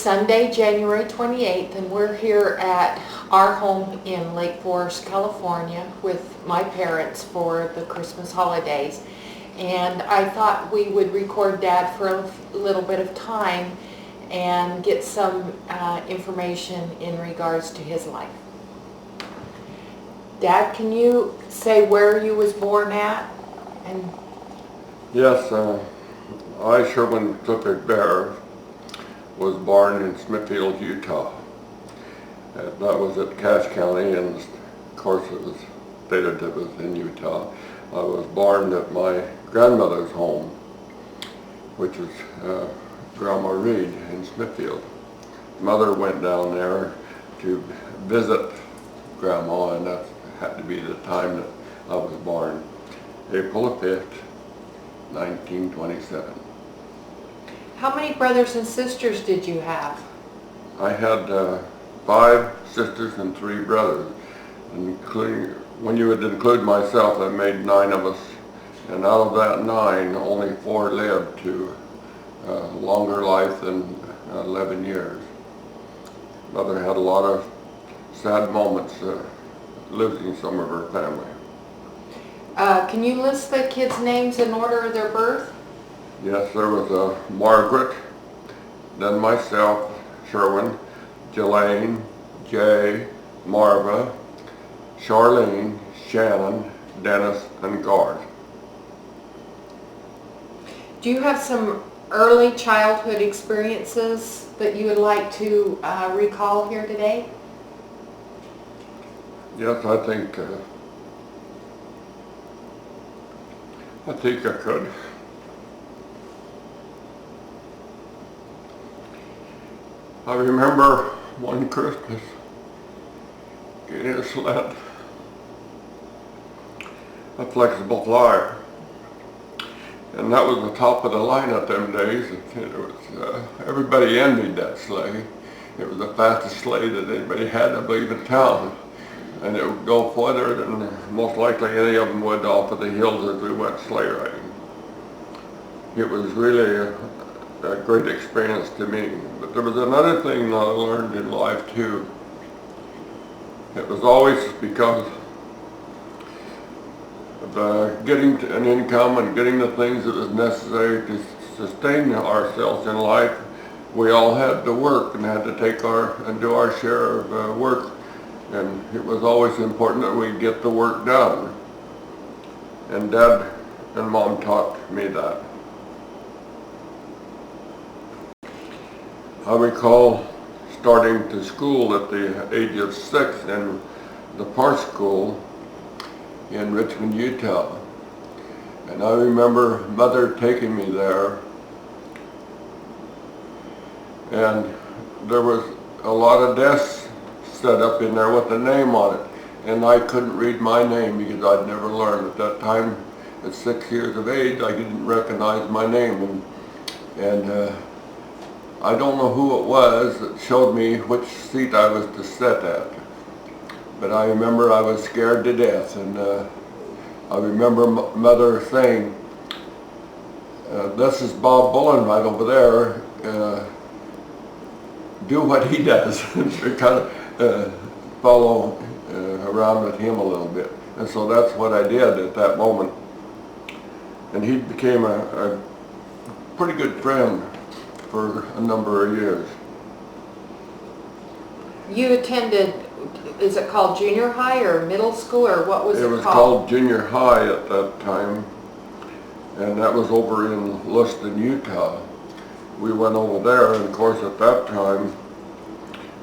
Sunday, January 28th, and we're here at our home in Lake Forest, California with my parents for the Christmas holidays. And I thought we would record Dad for a little bit of time and get some information in regards to his life. Dad, can you say where you was born at? And Yes, I, Sherwin, Clifford, Bair, was born in Smithfield, Utah. That was at Cache County, and of course it was stated it was in Utah. I was born at my grandmother's home, which is Grandma Reed in Smithfield. Mother went down there to visit Grandma, and that had to be the time that I was born, April 5th, 1927. how many brothers and sisters did you have? I had 5 sisters and 3 brothers, including, when you would include myself, that made 9 of us. And out of that 9, only 4 lived to longer life than 11 years. Mother had a lot of sad moments losing some of her family. Can you list the kids' names in order of their birth? Yes, there was Margaret, then myself, Sherwin, Jelaine, Jay, Marva, Charlene, Shannon, Dennis, and Garth. Do you have some early childhood experiences that you would like to recall here today? Yes, I think I could. I remember one Christmas getting a sled, a flexible flyer, and that was the top of the line at them days. It was everybody envied that sleigh. It was the fastest sleigh that anybody had, I believe, in town, and it would go further than most likely any of them would off of the hills as we went sleigh riding. It was really a great experience to me. But there was another thing that I learned in life too. It was always because of getting an income and getting the things that was necessary to sustain ourselves in life. We all had to work and had to take and do our share of work, and it was always important that we get the work done. And Dad and Mom taught me that. I recall starting to school at the age of 6 in the park school in Richmond, Utah. And I remember Mother taking me there, and there was a lot of desks set up in there with a name on it. And I couldn't read my name because I'd never learned. At that time, at 6 years of age, I didn't recognize my name. And I don't know who it was that showed me which seat I was to sit at, but I remember I was scared to death, and I remember Mother saying, this is Bob Bullen right over there, do what he does, and kind of follow around with him a little bit. And so that's what I did at that moment, and he became a pretty good friend for a number of years. You attended, is it called junior high or middle school, or what was it called? It was called junior high at that time, and that was over in Luston, Utah. We went over there, and of course at that time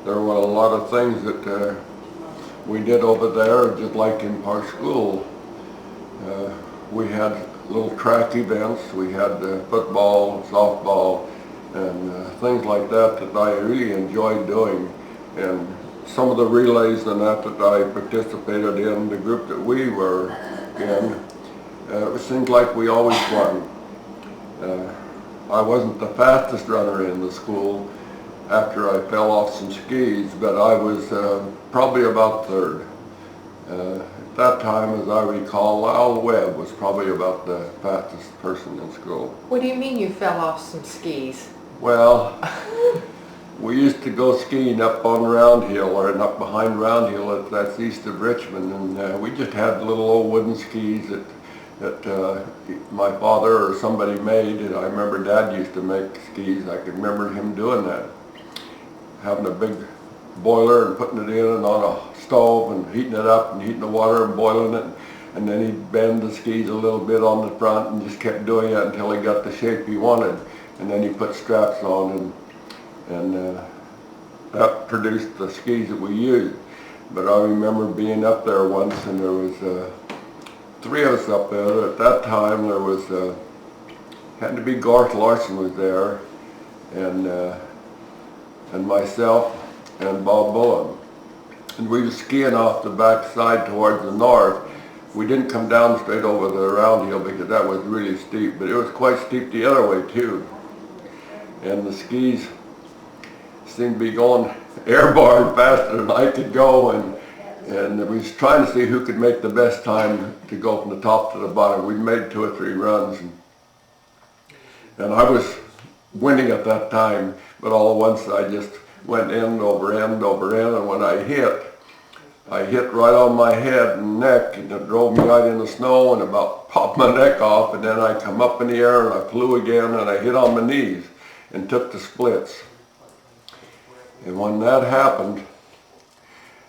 there were a lot of things that we did over there, just like in our school. We had little track events, we had football, softball, and things like that that I really enjoyed doing. And some of the relays and that I participated in, the group that we were in, it seemed like we always won. I wasn't the fastest runner in the school after I fell off some skis, but I was probably about 3rd. At that time, as I recall, Al Webb was probably about the fastest person in school. What do you mean you fell off some skis? Well, We used to go skiing up on Round Hill, or up behind Round Hill, that's east of Richmond, and we just had little old wooden skis that my father or somebody made, and I remember Dad used to make skis. I could remember him doing that, having a big boiler and putting it in and on a stove and heating it up and heating the water and boiling it, and then he'd bend the skis a little bit on the front and just kept doing it until he got the shape he wanted, and then he put straps on, and that produced the skis that we used. But I remember being up there once, and there was three of us up there. At that time there was had to be Garth Larson was there, and myself and Bob Bullen, and we were skiing off the back side towards the north. We didn't come down straight over the Round Hill because that was really steep, but it was quite steep the other way too, and the skis seemed to be going airborne faster than I could go, and we was trying to see who could make the best time to go from the top to the bottom. We made 2 or 3 runs, and I was winning at that time, but all at once I just went end over end over end, and when I hit right on my head and neck, and it drove me right in the snow and about popped my neck off, and then I come up in the air and I flew again, and I hit on my knees and took the splits. And when that happened,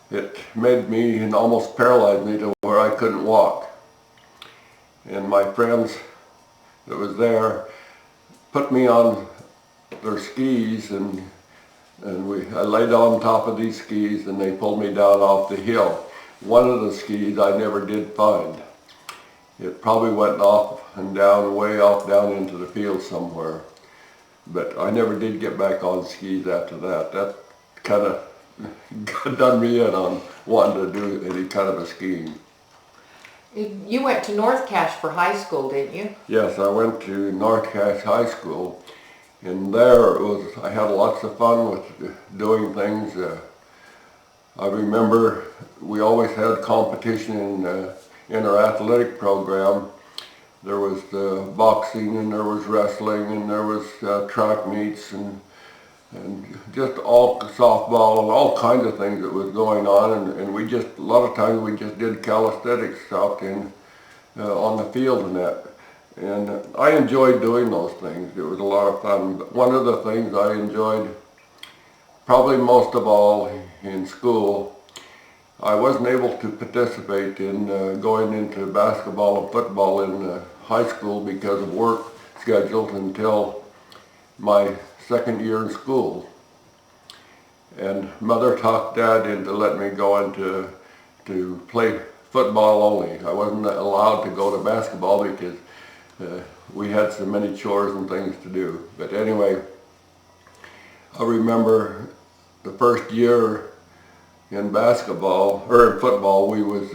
it made me and almost paralyzed me to where I couldn't walk. And my friends that was there put me on their skis, and I laid on top of these skis, and they pulled me down off the hill. One of the skis I never did find. It probably went off and down, way off down into the field somewhere. But I never did get back on skis after that. That kind of done me in on wanting to do any kind of a skiing. You went to North Cache for high school, didn't you? Yes, I went to North Cache High School, and there I had lots of fun with doing things. I remember we always had competition in our athletic program. There was boxing, and there was wrestling, and there was track meets, and just all softball and all kinds of things that was going on, and we just, a lot of times we just did calisthenics out on the field and that. And I enjoyed doing those things. It was a lot of fun. But one of the things I enjoyed probably most of all in school, I wasn't able to participate in going into basketball and football in high school because of work schedules until my second year in school. And Mother talked Dad into letting me go into to play football only. I wasn't allowed to go to basketball because we had so many chores and things to do. But anyway, I remember the first year in basketball, or in football, we was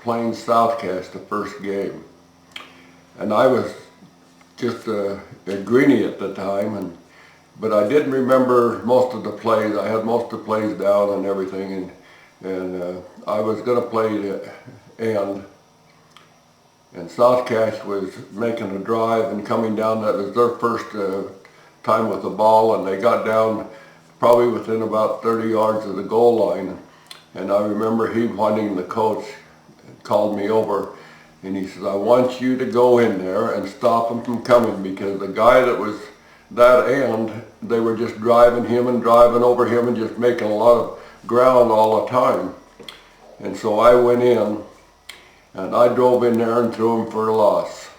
playing South Cache the first game. And I was just a greenie at the time, but I didn't remember most of the plays. I had most of the plays down and everything, and I was going to play the end. And South Cache was making a drive and coming down. That was their first time with the ball, and they got down probably within about 30 yards of the goal line. And I remember he wanting the coach called me over, and he says, I want you to go in there and stop him from coming, because the guy that was that end, they were just driving him and driving over him and just making a lot of ground all the time. And so I went in, and I drove in there and threw him for a loss.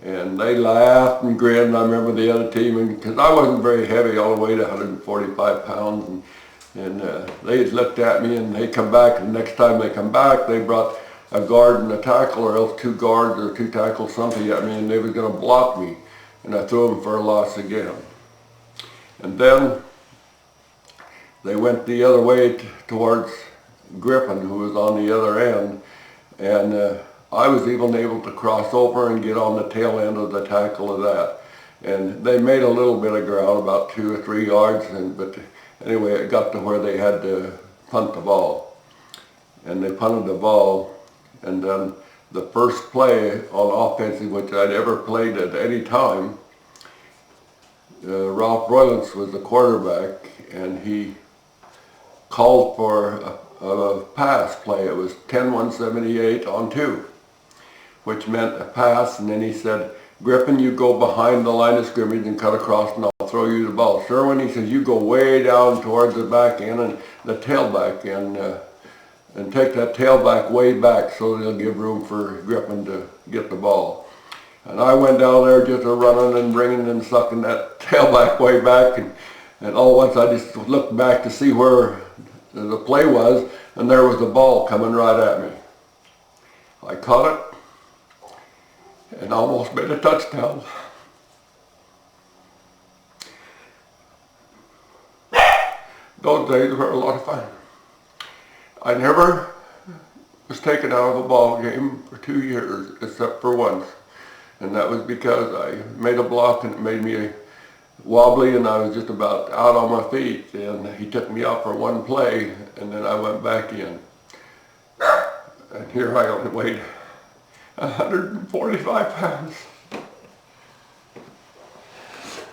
And they laughed and grinned. I remember the other team, because I wasn't very heavy, I only weighed 145 pounds, and they looked at me, and they come back, and the next time they come back, they brought a guard and a tackle, or else 2 guards or 2 tackles, something at me, and they were going to block me, and I threw them for a loss again. And then they went the other way towards Griffin, who was on the other end, and I was even able to cross over and get on the tail end of the tackle of that. And they made a little bit of ground, about 2 or 3 yards, but anyway, it got to where they had to punt the ball. And they punted the ball, and then the first play on offense, which I'd ever played at any time, Ralph Roylance was the quarterback, and he called for a pass play. It was 10-1-78 on 2, which meant a pass, and then he said, Griffin, you go behind the line of scrimmage and cut across, and I'll throw you the ball. Sherwin, he says, you go way down towards the back end and the tailback end, and take that tailback way back so they'll give room for Griffin to get the ball. And I went down there just running and bringing and sucking that tailback way back, and all at once I just looked back to see where the play was, and there was the ball coming right at me. I caught it and almost made a touchdown. Those days were a lot of fun. I never was taken out of a ball game for 2 years, except for once. And that was because I made a block and it made me wobbly, and I was just about out on my feet. And he took me out for one play, and then I went back in. And here I only weighed 145 pounds.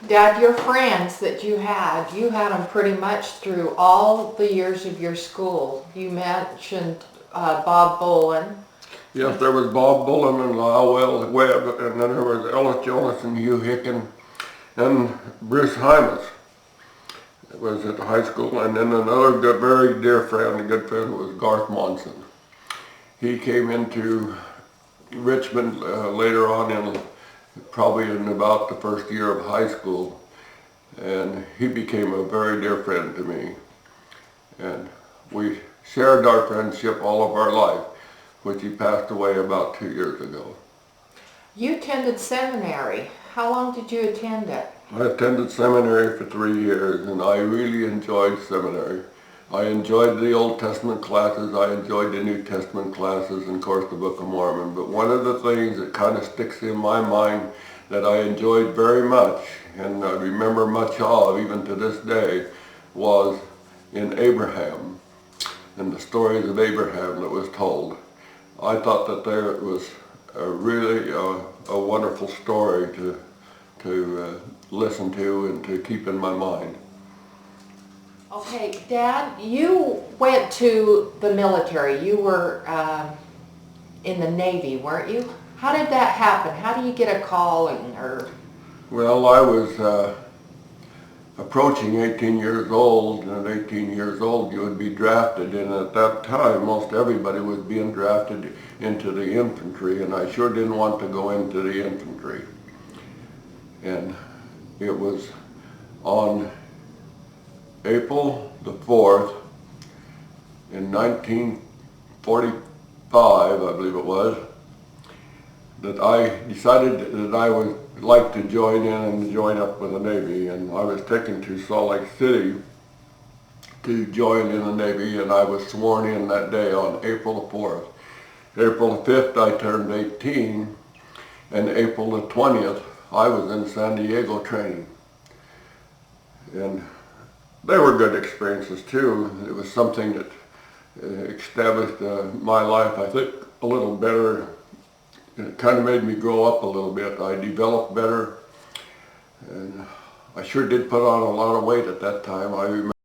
Dad, your friends that you had them pretty much through all the years of your school. You mentioned Bob Bolin. Yes, there was Bob Bullen and Lowell Webb, and then there was Ellis Jonas and Hugh Hicken and Bruce Hymas. It was at the high school, and then another good, very dear friend, a good friend, was Garth Monson. He came into Richmond later on, probably in about the first year of high school, and he became a very dear friend to me. And we shared our friendship all of our life, which he passed away about 2 years ago. You attended seminary. How long did you attend it? I attended seminary for 3 years, and I really enjoyed seminary. I enjoyed the Old Testament classes, I enjoyed the New Testament classes, and of course the Book of Mormon. But one of the things that kind of sticks in my mind that I enjoyed very much, and I remember much of even to this day, was in Abraham, and the stories of Abraham that was told. I thought that there was really a wonderful story to listen to and to keep in my mind. Okay, Dad, you went to the military. You were in the Navy, weren't you? How did that happen? How do you get a calling? Well, I was approaching 18 years old, and at 18 years old you would be drafted, and at that time most everybody was being drafted into the infantry, and I sure didn't want to go into the infantry. And it was on April the 4th in 1945, I believe it was, that I decided that I would like to join in and join up with the Navy, and I was taken to Salt Lake City to join in the Navy, and I was sworn in that day on April the 4th. April the 5th I turned 18, and April the 20th I was in San Diego training. And they were good experiences too. It was something that established my life, I think, a little better. It kind of made me grow up a little bit. I developed better, and I sure did put on a lot of weight at that time. I remember